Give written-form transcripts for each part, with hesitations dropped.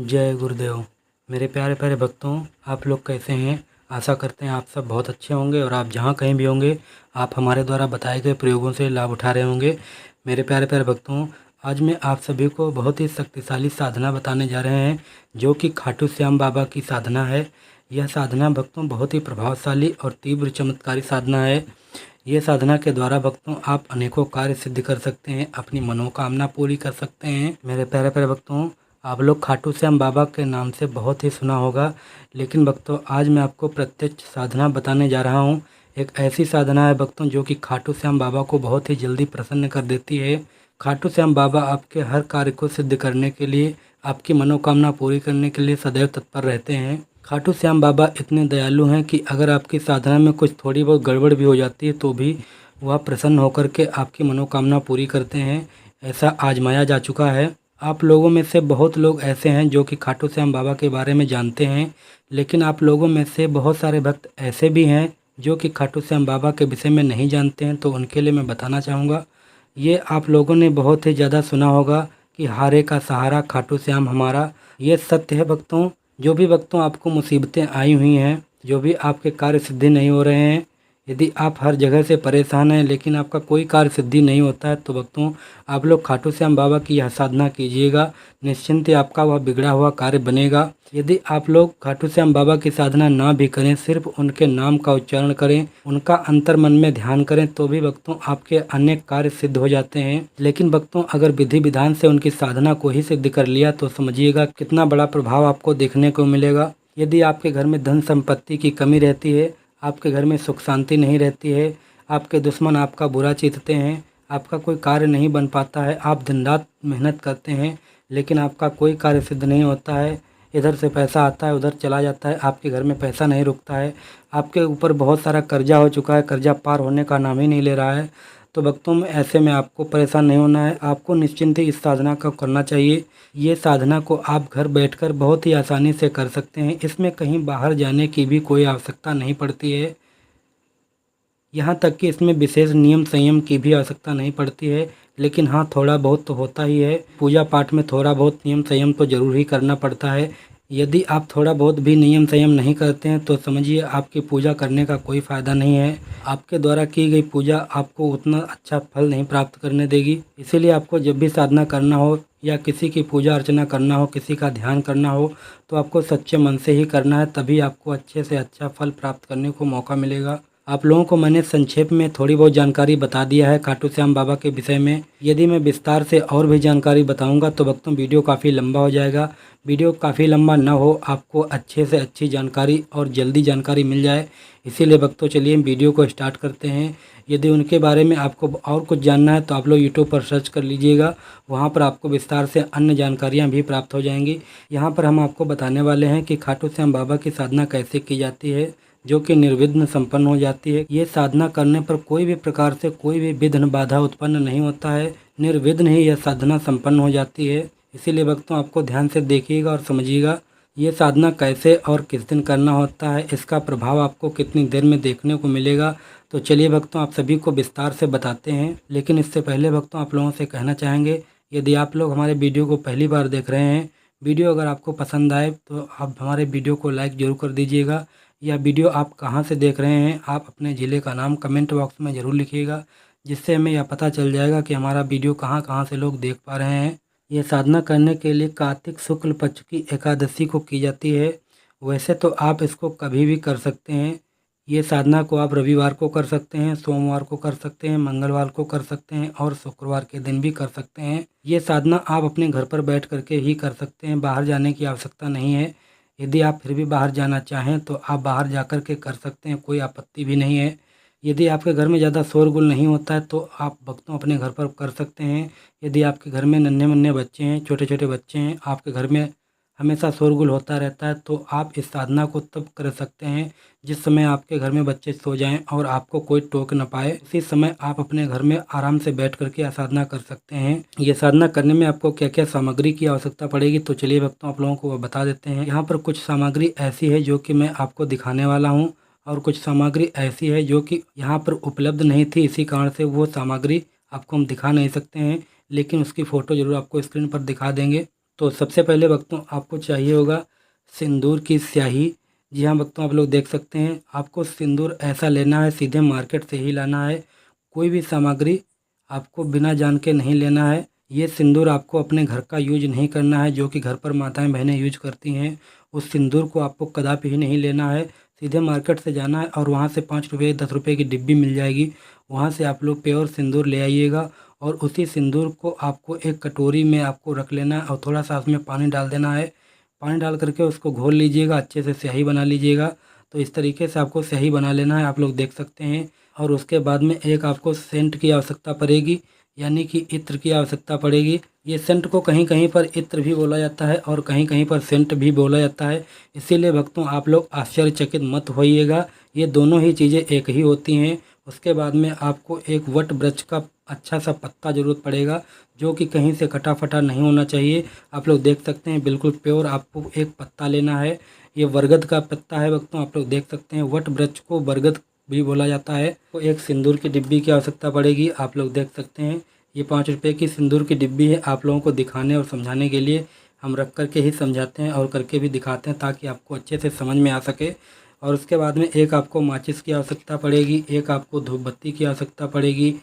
जय गुरुदेव। मेरे प्यारे प्यारे भक्तों, आप लोग कैसे हैं? आशा करते हैं आप सब बहुत अच्छे होंगे और आप जहाँ कहीं भी होंगे आप हमारे द्वारा बताए गए प्रयोगों से लाभ उठा रहे होंगे। मेरे प्यारे प्यारे भक्तों, आज मैं आप सभी को बहुत ही शक्तिशाली साधना बताने जा रहे हैं जो कि खाटू श्याम बाबा की साधना है। यह साधना भक्तों बहुत ही प्रभावशाली और तीव्र चमत्कारी साधना है। ये साधना के द्वारा भक्तों आप अनेकों कार्य सिद्ध कर सकते हैं, अपनी मनोकामना पूरी कर सकते हैं। मेरे प्यारे प्यारे भक्तों, आप लोग खाटू श्याम बाबा के नाम से बहुत ही सुना होगा, लेकिन भक्तों आज मैं आपको प्रत्यक्ष साधना बताने जा रहा हूँ। एक ऐसी साधना है भक्तों जो कि खाटू श्याम बाबा को बहुत ही जल्दी प्रसन्न कर देती है। खाटू श्याम बाबा आपके हर कार्य को सिद्ध करने के लिए, आपकी मनोकामना पूरी करने के लिए सदैव तत्पर रहते हैं। खाटू श्याम बाबा इतने दयालु हैं कि अगर आपकी साधना में कुछ थोड़ी बहुत गड़बड़ भी हो जाती है तो भी वह प्रसन्न होकर के आपकी मनोकामना पूरी करते हैं। ऐसा आजमाया जा चुका है। आप लोगों में से बहुत लोग ऐसे हैं जो कि खाटू श्याम बाबा के बारे में जानते हैं, लेकिन आप लोगों में से बहुत सारे भक्त ऐसे भी हैं जो कि खाटू श्याम बाबा के विषय में नहीं जानते हैं। तो उनके लिए मैं बताना चाहूँगा। ये आप लोगों ने बहुत ही ज़्यादा सुना होगा कि हारे का सहारा खाटू श्याम हमारा। ये सत्य है भक्तों। जो भी भक्तों आपको मुसीबतें आई हुई हैं, जो भी आपके कार्य सिद्धि नहीं हो रहे हैं, यदि आप हर जगह से परेशान हैं लेकिन आपका कोई कार्य सिद्धि नहीं होता है, तो भक्तों आप लोग खाटू श्याम बाबा की यह साधना कीजिएगा। निश्चिंत ही आपका वह बिगड़ा हुआ कार्य बनेगा। यदि आप लोग खाटू श्याम बाबा की साधना ना भी करें, सिर्फ उनके नाम का उच्चारण करें, उनका अंतर मन में ध्यान करें, तो भी भक्तों आपके अनेक कार्य सिद्ध हो जाते हैं। लेकिन भक्तों अगर विधि विधान से उनकी साधना को ही सिद्ध कर लिया तो समझिएगा कितना बड़ा प्रभाव आपको देखने को मिलेगा। यदि आपके घर में धन संपत्ति की कमी रहती है, आपके घर में सुख शांति नहीं रहती है, आपके दुश्मन आपका बुरा चिंतते हैं, आपका कोई कार्य नहीं बन पाता है, आप दिन रात मेहनत करते हैं लेकिन आपका कोई कार्य सिद्ध नहीं होता है, इधर से पैसा आता है उधर चला जाता है, आपके घर में पैसा नहीं रुकता है, आपके ऊपर बहुत सारा कर्जा हो चुका है, कर्जा पार होने का नाम ही नहीं ले रहा है, तो भक्तों में ऐसे में आपको परेशान नहीं होना है। आपको निश्चिंत ही इस साधना को करना चाहिए। ये साधना को आप घर बैठकर बहुत ही आसानी से कर सकते हैं। इसमें कहीं बाहर जाने की भी कोई आवश्यकता नहीं पड़ती है। यहाँ तक कि इसमें विशेष नियम संयम की भी आवश्यकता नहीं पड़ती है। लेकिन हाँ, थोड़ा बहुत तो होता ही है। पूजा पाठ में थोड़ा बहुत नियम संयम तो ज़रूर ही करना पड़ता है। यदि आप थोड़ा बहुत भी नियम संयम नहीं करते हैं तो समझिए आपकी पूजा करने का कोई फ़ायदा नहीं है। आपके द्वारा की गई पूजा आपको उतना अच्छा फल नहीं प्राप्त करने देगी। इसीलिए आपको जब भी साधना करना हो या किसी की पूजा अर्चना करना हो, किसी का ध्यान करना हो, तो आपको सच्चे मन से ही करना है, तभी आपको अच्छे से अच्छा फल प्राप्त करने को मौका मिलेगा। आप लोगों को मैंने संक्षेप में थोड़ी बहुत जानकारी बता दिया है खाटू श्याम बाबा के विषय में। यदि मैं विस्तार से और भी जानकारी बताऊंगा तो भक्तों वीडियो काफ़ी लंबा हो जाएगा। वीडियो काफ़ी लंबा ना हो, आपको अच्छे से अच्छी जानकारी और जल्दी जानकारी मिल जाए, इसीलिए भक्तों चलिए वीडियो को स्टार्ट करते हैं। यदि उनके बारे में आपको और कुछ जानना है तो आप लोग यूट्यूब पर सर्च कर लीजिएगा, वहाँ पर आपको विस्तार से अन्य जानकारियाँ भी प्राप्त हो जाएंगी। यहाँ पर हम आपको बताने वाले हैं कि खाटू श्याम बाबा की साधना कैसे की जाती है जो कि निर्विघ्न संपन्न हो जाती है। ये साधना करने पर कोई भी प्रकार से कोई भी विघ्न बाधा उत्पन्न नहीं होता है, निर्विघ्न ही यह साधना संपन्न हो जाती है। इसीलिए भक्तों आपको ध्यान से देखिएगा और समझिएगा ये साधना कैसे और किस दिन करना होता है, इसका प्रभाव आपको कितनी देर में देखने को मिलेगा। तो चलिए भक्तों आप सभी को विस्तार से बताते हैं। लेकिन इससे पहले भक्तों आप लोगों से कहना चाहेंगे, यदि आप लोग हमारे वीडियो को पहली बार देख रहे हैं, वीडियो अगर आपको पसंद आए तो आप हमारे वीडियो को लाइक ज़रूर कर दीजिएगा। यह वीडियो आप कहाँ से देख रहे हैं, आप अपने ज़िले का नाम कमेंट बॉक्स में ज़रूर लिखिएगा, जिससे हमें यह पता चल जाएगा कि हमारा वीडियो कहाँ कहाँ से लोग देख पा रहे हैं। यह साधना करने के लिए कार्तिक शुक्ल पक्ष की एकादशी को की जाती है। वैसे तो आप इसको कभी भी कर सकते हैं। ये साधना को आप रविवार को कर सकते हैं, सोमवार को कर सकते हैं, मंगलवार को कर सकते हैं और शुक्रवार के दिन भी कर सकते हैं। ये साधना आप अपने घर पर बैठ करके ही कर सकते हैं, बाहर जाने की आवश्यकता नहीं है। यदि आप फिर भी बाहर जाना चाहें तो आप बाहर जाकर के कर सकते हैं, कोई आपत्ति भी नहीं है। यदि आपके घर में ज़्यादा शोरगुल नहीं होता है तो आप भक्तों अपने घर पर कर सकते हैं। यदि आपके घर में नन्हे मुन्ने बच्चे हैं, छोटे छोटे बच्चे हैं, आपके घर में हमेशा शोरगुल होता रहता है, तो आप इस साधना को तब कर सकते हैं जिस समय आपके घर में बच्चे सो जाएं और आपको कोई टोक न पाए। उसी समय आप अपने घर में आराम से बैठ करके यह साधना कर सकते हैं। ये साधना करने में आपको क्या क्या सामग्री की आवश्यकता पड़ेगी तो चलिए भक्तों आप लोगों को वो बता देते हैं। यहाँ पर कुछ सामग्री ऐसी है जो कि मैं आपको दिखाने वाला हूँ, और कुछ सामग्री ऐसी है जो कि यहाँ पर उपलब्ध नहीं थी, इसी कारण से वो सामग्री आपको हम दिखा नहीं सकते हैं, लेकिन उसकी फ़ोटो ज़रूर आपको स्क्रीन पर दिखा देंगे। तो सबसे पहले भक्तों आपको चाहिए होगा सिंदूर की स्याही। जी हाँ भक्तों, आप लोग देख सकते हैं, आपको सिंदूर ऐसा लेना है, सीधे मार्केट से ही लाना है। कोई भी सामग्री आपको बिना जान के नहीं लेना है। ये सिंदूर आपको अपने घर का यूज नहीं करना है, जो कि घर पर माताएं बहनें यूज करती हैं। उस सिंदूर को आपको कदापि ही नहीं लेना है। सीधे मार्केट से जाना है और वहाँ से 5 रुपये 10 रुपये की डिब्बी मिल जाएगी, वहाँ से आप लोग प्योर सिंदूर ले आइएगा। और उसी सिंदूर को आपको एक कटोरी में आपको रख लेना है और थोड़ा सा उसमें पानी डाल देना है। पानी डाल करके उसको घोल लीजिएगा, अच्छे से स्याही बना लीजिएगा। तो इस तरीके से आपको स्याही बना लेना है, आप लोग देख सकते हैं। और उसके बाद में एक आपको सेंट की आवश्यकता पड़ेगी, यानी कि इत्र की आवश्यकता पड़ेगी। ये सेंट को कहीं कहीं पर इत्र भी बोला जाता है और कहीं कहीं पर सेंट भी बोला जाता है। इसीलिए भक्तों आप लोग आश्चर्यचकित मत होइएगा, ये दोनों ही चीज़ें एक ही होती हैं। उसके बाद में आपको एक वट वृक्ष का अच्छा सा पत्ता ज़रूरत पड़ेगा, जो कि कहीं से कटा फटा नहीं होना चाहिए। आप लोग देख सकते हैं, बिल्कुल प्योर आपको एक पत्ता लेना है। ये बरगद का पत्ता है भक्तों, आप लोग देख सकते हैं। वट वृक्ष को बरगद भी बोला जाता है। तो एक सिंदूर की डिब्बी की आवश्यकता पड़ेगी, आप लोग देख सकते हैं। ये 5 रुपये की सिंदूर की डिब्बी है। आप लोगों को दिखाने और समझाने के लिए हम रख करके ही समझाते हैं और करके भी दिखाते हैं, ताकि आपको अच्छे से समझ में आ सके। और उसके बाद में एक आपको माचिस की आवश्यकता पड़ेगी, एक आपको धूपबत्ती की आवश्यकता पड़ेगी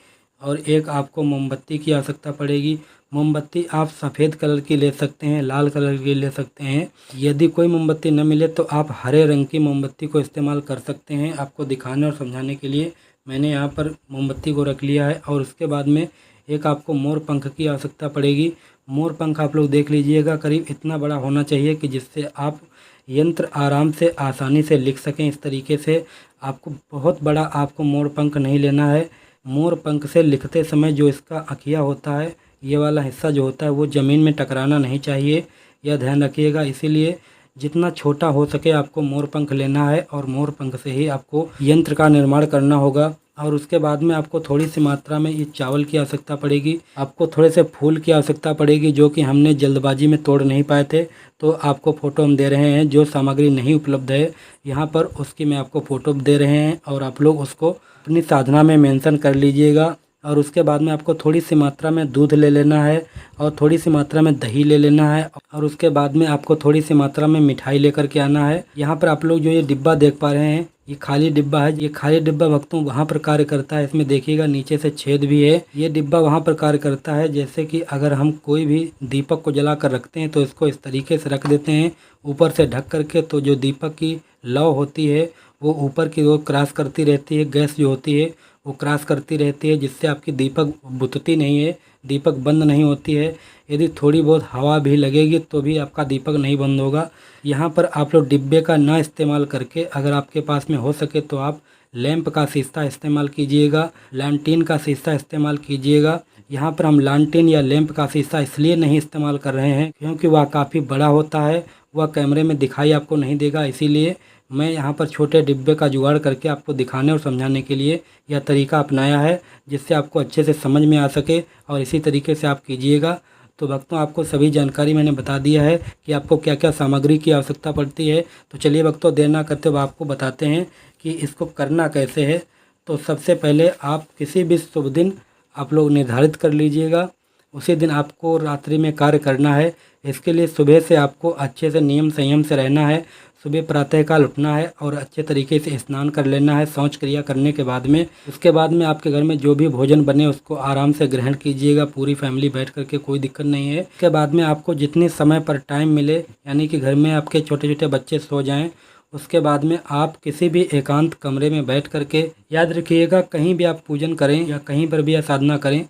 और एक आपको मोमबत्ती की आवश्यकता पड़ेगी। मोमबत्ती आप सफ़ेद कलर की ले सकते हैं, लाल कलर की ले सकते हैं। यदि कोई मोमबत्ती न मिले तो आप हरे रंग की मोमबत्ती को इस्तेमाल कर सकते हैं। आपको दिखाने और समझाने के लिए मैंने यहाँ पर मोमबत्ती को रख लिया है। और उसके बाद में एक आपको मोर पंख की आवश्यकता पड़ेगी। मोर पंख आप लोग देख लीजिएगा, करीब इतना बड़ा होना चाहिए कि जिससे आप यंत्र आराम से आसानी से लिख सकें। इस तरीके से आपको बहुत बड़ा आपको मोर पंख नहीं लेना है। मोर पंख से लिखते समय जो इसका अखिया होता है, ये वाला हिस्सा जो होता है, वो ज़मीन में टकराना नहीं चाहिए, यह ध्यान रखिएगा। इसीलिए जितना छोटा हो सके आपको मोर पंख लेना है और मोर पंख से ही आपको यंत्र का निर्माण करना होगा। और उसके बाद में आपको थोड़ी सी मात्रा में ये चावल की आवश्यकता पड़ेगी। आपको थोड़े से फूल की आवश्यकता पड़ेगी, जो कि हमने जल्दबाजी में तोड़ नहीं पाए थे, तो आपको फ़ोटो हम दे रहे हैं। जो सामग्री नहीं उपलब्ध है यहाँ पर, उसकी मैं आपको फ़ोटो दे रहे हैं और आप लोग उसको अपनी साधना में मेंशन कर लीजिएगा। और उसके बाद में आपको थोड़ी सी मात्रा में दूध ले लेना है और थोड़ी सी मात्रा में दही ले लेना है। और उसके बाद में आपको थोड़ी सी मात्रा में मिठाई लेकर के आना है। यहाँ पर आप लोग जो ये डिब्बा देख पा रहे हैं, ये खाली डिब्बा है। ये खाली डिब्बा भक्तों वहाँ पर कार्य करता है। इसमें देखिएगा नीचे से छेद भी है। ये डिब्बा वहाँ पर कार्य करता है, जैसे कि अगर हम कोई भी दीपक को जला कर रखते हैं तो इसको इस तरीके से रख देते हैं ऊपर से ढक करके, तो जो दीपक की लौ होती है वो ऊपर की ओर क्रॉस करती रहती है। गैस जो होती है वो क्रॉस करती रहती है, जिससे आपकी दीपक बुझती नहीं है, दीपक बंद नहीं होती है। यदि थोड़ी बहुत हवा भी लगेगी तो भी आपका दीपक नहीं बंद होगा। यहाँ पर आप लोग डिब्बे का ना इस्तेमाल करके, अगर आपके पास में हो सके तो आप लैंप का शीशा इस्तेमाल कीजिएगा, लैंटीन का शीशा इस्तेमाल कीजिएगा। यहाँ पर हम लालटेन या लैंप का शीशा इसलिए नहीं इस्तेमाल कर रहे हैं क्योंकि वह काफ़ी बड़ा होता है, वह कैमरे में दिखाई आपको नहीं देगा। इसीलिए मैं यहाँ पर छोटे डिब्बे का जुगाड़ करके आपको दिखाने और समझाने के लिए यह तरीका अपनाया है, जिससे आपको अच्छे से समझ में आ सके और इसी तरीके से आप कीजिएगा। तो भक्तों आपको सभी जानकारी मैंने बता दिया है कि आपको क्या क्या सामग्री की आवश्यकता पड़ती है। तो चलिए भक्तों, देर ना करते हुए आपको बताते हैं कि इसको करना कैसे है। तो सबसे पहले आप किसी भी शुभ दिन आप लोग निर्धारित कर लीजिएगा, उसी दिन आपको रात्रि में कार्य करना है। इसके लिए सुबह से आपको अच्छे से नियम संयम से रहना है। सुबह प्रातःकाल उठना है और अच्छे तरीके से स्नान कर लेना है शौच क्रिया करने के बाद में। उसके बाद में आपके घर में जो भी भोजन बने उसको आराम से ग्रहण कीजिएगा, पूरी फैमिली बैठ करके, कोई दिक्कत नहीं है। उसके बाद में आपको जितने समय पर टाइम मिले, यानी कि घर में आपके छोटे छोटे बच्चे सो जाएं, उसके बाद में आप किसी भी एकांत कमरे में बैठ करके, याद रखिएगा कहीं भी आप पूजन करें या कहीं पर भी साधना करें,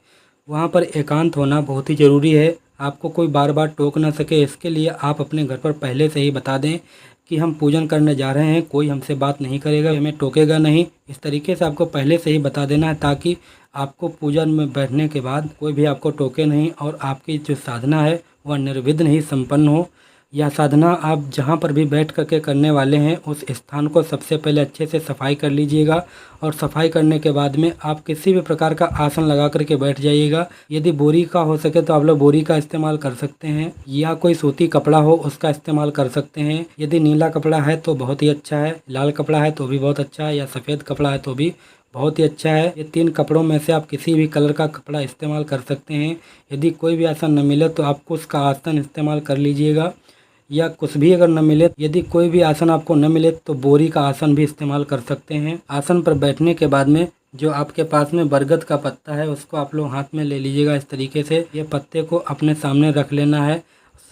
वहाँ पर एकांत होना बहुत ही ज़रूरी है। आपको कोई बार बार टोक ना सके, इसके लिए आप अपने घर पर पहले से ही बता दें कि हम पूजन करने जा रहे हैं, कोई हमसे बात नहीं करेगा, हमें टोकेगा नहीं। इस तरीके से आपको पहले से ही बता देना है, ताकि आपको पूजन में बैठने के बाद कोई भी आपको टोके नहीं और आपकी जो साधना है वह निर्विघ्न ही संपन्न हो। यह साधना आप जहाँ पर भी बैठ करके करने वाले हैं, उस स्थान को सबसे पहले अच्छे से सफाई कर लीजिएगा। और सफाई करने के बाद में आप किसी भी प्रकार का आसन लगा करके बैठ जाइएगा। यदि बोरी का हो सके तो आप लोग बोरी का इस्तेमाल कर सकते हैं, या कोई सूती कपड़ा हो उसका इस्तेमाल कर सकते हैं। यदि नीला कपड़ा है तो बहुत ही अच्छा है, लाल कपड़ा है तो भी बहुत अच्छा है, या सफ़ेद कपड़ा है तो भी बहुत ही अच्छा है। ये 3 कपड़ों में से आप किसी भी कलर का कपड़ा इस्तेमाल कर सकते हैं। यदि कोई भी आसन न मिले तो आप कुश का आसन इस्तेमाल कर लीजिएगा, या कुछ भी अगर न मिले, यदि कोई भी आसन आपको न मिले तो बोरी का आसन भी इस्तेमाल कर सकते हैं। आसन पर बैठने के बाद में जो आपके पास में बरगद का पत्ता है उसको आप लोग हाथ में ले लीजिएगा इस तरीके से। ये पत्ते को अपने सामने रख लेना है।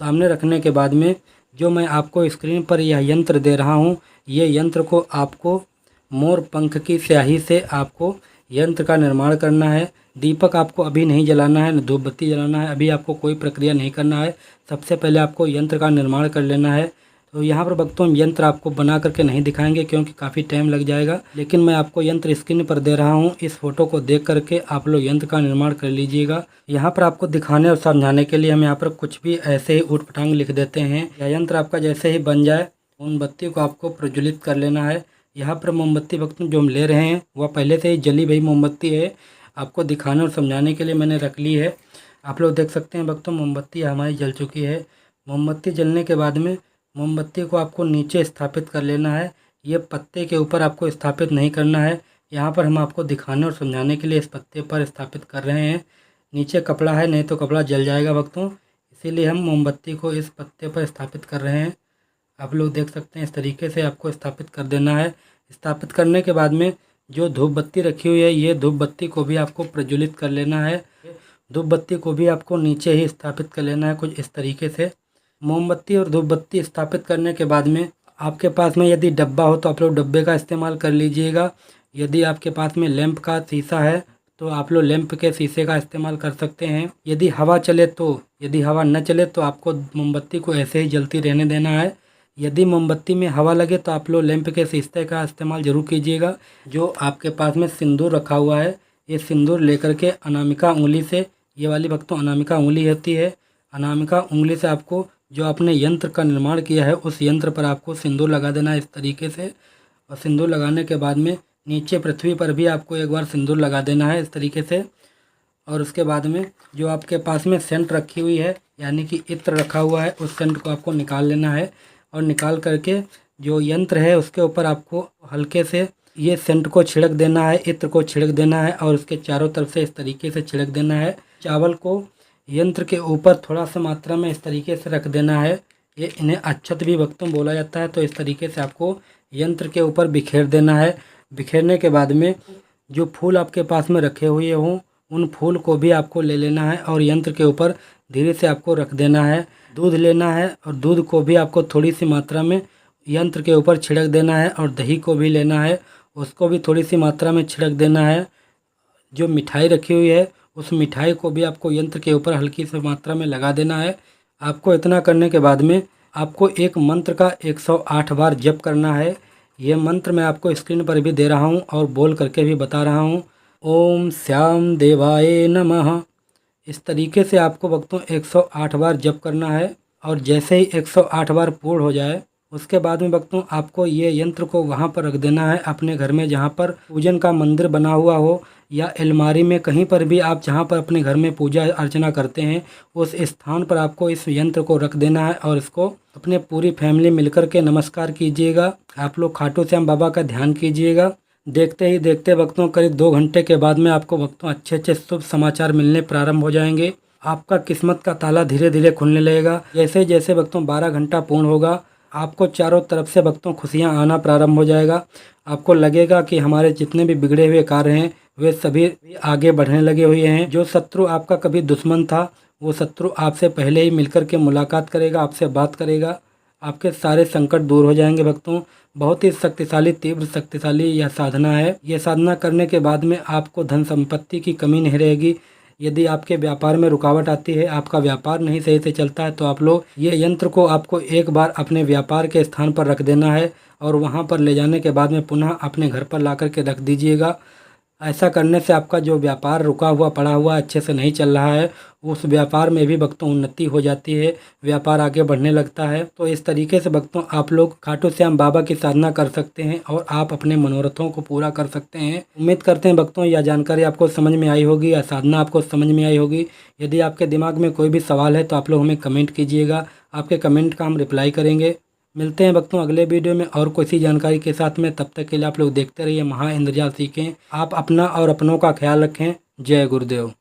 सामने रखने के बाद में जो मैं आपको स्क्रीन पर यह यंत्र दे रहा हूँ, ये यंत्र को आपको मोर पंख की स्याही से आपको यंत्र का निर्माण करना है। दीपक आपको अभी नहीं जलाना है, न धूप बत्ती जलाना है, अभी आपको कोई प्रक्रिया नहीं करना है। सबसे पहले आपको यंत्र का निर्माण कर लेना है। तो यहाँ पर भक्तों यंत्र आपको बना करके नहीं दिखाएंगे क्योंकि काफ़ी टाइम लग जाएगा, लेकिन मैं आपको यंत्र स्क्रीन पर दे रहा हूँ। इस फोटो को देख करके आप लोग यंत्र का निर्माण कर लीजिएगा। यहाँ पर आपको दिखाने और समझाने के लिए हम यहाँ पर कुछ भी ऐसे ही ऊट पटांग लिख देते हैं। यह यंत्र आपका जैसे ही बन जाए, मोमबत्ती को आपको प्रज्वलित कर लेना है। यहाँ पर मोमबत्ती भक्तों जो हम ले रहे हैं वह पहले से ही जली हुई मोमबत्ती है। आपको दिखाने और समझाने के लिए मैंने रख ली है। आप लोग देख सकते हैं भक्तों, मोमबत्ती हमारी जल चुकी है। मोमबत्ती जलने के बाद में मोमबत्ती को आपको नीचे स्थापित कर लेना है। ये पत्ते के ऊपर आपको स्थापित नहीं करना है। यहाँ पर हम आपको दिखाने और समझाने के लिए इस पत्ते पर स्थापित कर रहे हैं। नीचे कपड़ा है, नहीं तो कपड़ा जल जाएगा भक्तों, इसीलिए हम मोमबत्ती को इस पत्ते पर स्थापित कर रहे हैं। आप लोग देख सकते हैं इस तरीके से आपको स्थापित कर देना है। स्थापित करने के बाद में जो धूप बत्ती रखी हुई है, ये धूप बत्ती को भी आपको प्रज्वलित कर लेना है। धूप बत्ती को भी आपको नीचे ही स्थापित कर लेना है कुछ इस तरीके से। मोमबत्ती और धूप बत्ती स्थापित करने के बाद में आपके पास में यदि डब्बा हो तो आप लोग डब्बे का इस्तेमाल कर लीजिएगा। यदि आपके पास में लैंप का शीशा है तो आप लोग लैंप के शीशे का इस्तेमाल कर सकते हैं। यदि हवा चले तो, यदि हवा न चले तो आपको मोमबत्ती को ऐसे ही जलती रहने देना है। यदि मोमबत्ती में हवा लगे तो आप लोग लैंप के शीशे का इस्तेमाल जरूर कीजिएगा। जो आपके पास में सिंदूर रखा हुआ है, ये सिंदूर लेकर के अनामिका उंगली से, ये वाली भक्तों अनामिका उंगली होती है, अनामिका उंगली से आपको जो आपने यंत्र का निर्माण किया है उस यंत्र पर आपको सिंदूर लगा देना है इस तरीके से। और सिंदूर लगाने के बाद में नीचे पृथ्वी पर भी आपको एक बार सिंदूर लगा देना है इस तरीके से। और उसके बाद में जो आपके पास में सेंट रखी हुई है, यानी कि इत्र रखा हुआ है, उस सेंट को आपको निकाल लेना है। और निकाल करके जो यंत्र है उसके ऊपर आपको हल्के से ये सेंट को छिड़क देना है, इत्र को छिड़क देना है, और उसके चारों तरफ से इस तरीके से छिड़क देना है। चावल को यंत्र के ऊपर थोड़ा सा मात्रा में इस तरीके से रख देना है। ये इन्हें अक्षत भी भक्तों बोला जाता है। तो इस तरीके से आपको यंत्र के ऊपर बिखेर देना है। बिखेरने के बाद में जो फूल आपके पास में रखे हुए हों उन फूल को भी आपको ले लेना है और यंत्र के ऊपर धीरे से आपको रख देना है। दूध लेना है और दूध को भी आपको थोड़ी सी मात्रा में यंत्र के ऊपर छिड़क देना है। और दही को भी लेना है, उसको भी थोड़ी सी मात्रा में छिड़क देना है। जो मिठाई रखी हुई है उस मिठाई को भी आपको यंत्र के ऊपर हल्की सी मात्रा में लगा देना है। आपको इतना करने के बाद में आपको एक मंत्र का 108 बार जप करना है। ये मंत्र मैं आपको स्क्रीन पर भी दे रहा हूँ और बोल करके भी बता रहा हूँ। ओम श्याम देवाय नमः। इस तरीके से आपको भक्तों 108 बार जप करना है। और जैसे ही 108 बार पूर्ण हो जाए उसके बाद में भक्तों आपको ये यंत्र को वहाँ पर रख देना है अपने घर में जहाँ पर पूजन का मंदिर बना हुआ हो, या अलमारी में, कहीं पर भी आप जहाँ पर अपने घर में पूजा अर्चना करते हैं उस स्थान पर आपको इस यंत्र को रख देना है। और इसको अपने पूरी फैमिली मिलकर के नमस्कार कीजिएगा। आप लोग खाटू श्याम बाबा का ध्यान कीजिएगा। देखते ही देखते भक्तों करीब 2 घंटे के बाद में आपको भक्तों अच्छे अच्छे शुभ समाचार मिलने प्रारंभ हो जाएंगे। आपका किस्मत का ताला धीरे धीरे खुलने लगेगा। जैसे जैसे भक्तों 12 घंटा पूर्ण होगा आपको चारों तरफ से भक्तों खुशियां आना प्रारंभ हो जाएगा। आपको लगेगा कि हमारे जितने भी बिगड़े हुए कार्य हैं वे सभी आगे बढ़ने लगे हुए हैं। जो शत्रु आपका कभी दुश्मन था वो शत्रु आपसे पहले ही मिलकर के मुलाकात करेगा, आपसे बात करेगा। आपके सारे संकट दूर हो जाएंगे भक्तों। बहुत ही शक्तिशाली, तीव्र शक्तिशाली यह साधना है। यह साधना करने के बाद में आपको धन संपत्ति की कमी नहीं रहेगी। यदि आपके व्यापार में रुकावट आती है, आपका व्यापार नहीं सही से चलता है, तो आप लोग ये यंत्र को आपको एक बार अपने व्यापार के स्थान पर रख देना है और वहाँ पर ले जाने के बाद में पुनः अपने घर पर ला कर के रख दीजिएगा। ऐसा करने से आपका जो व्यापार रुका हुआ पड़ा हुआ अच्छे से नहीं चल रहा है उस व्यापार में भी भक्तों उन्नति हो जाती है, व्यापार आगे बढ़ने लगता है। तो इस तरीके से भक्तों आप लोग खाटू श्याम बाबा की साधना कर सकते हैं और आप अपने मनोरथों को पूरा कर सकते हैं। उम्मीद करते हैं भक्तों यह जानकारी आपको समझ में आई होगी, या साधना आपको समझ में आई होगी। यदि आपके दिमाग में कोई भी सवाल है तो आप लोग हमें कमेंट कीजिएगा। आपके कमेंट का हम रिप्लाई करेंगे। मिलते हैं भक्तों अगले वीडियो में और कोई सी जानकारी के साथ में। तब तक के लिए आप लोग देखते रहिए महा इंद्रजाल सीखें। आप अपना और अपनों का ख्याल रखें। जय गुरुदेव।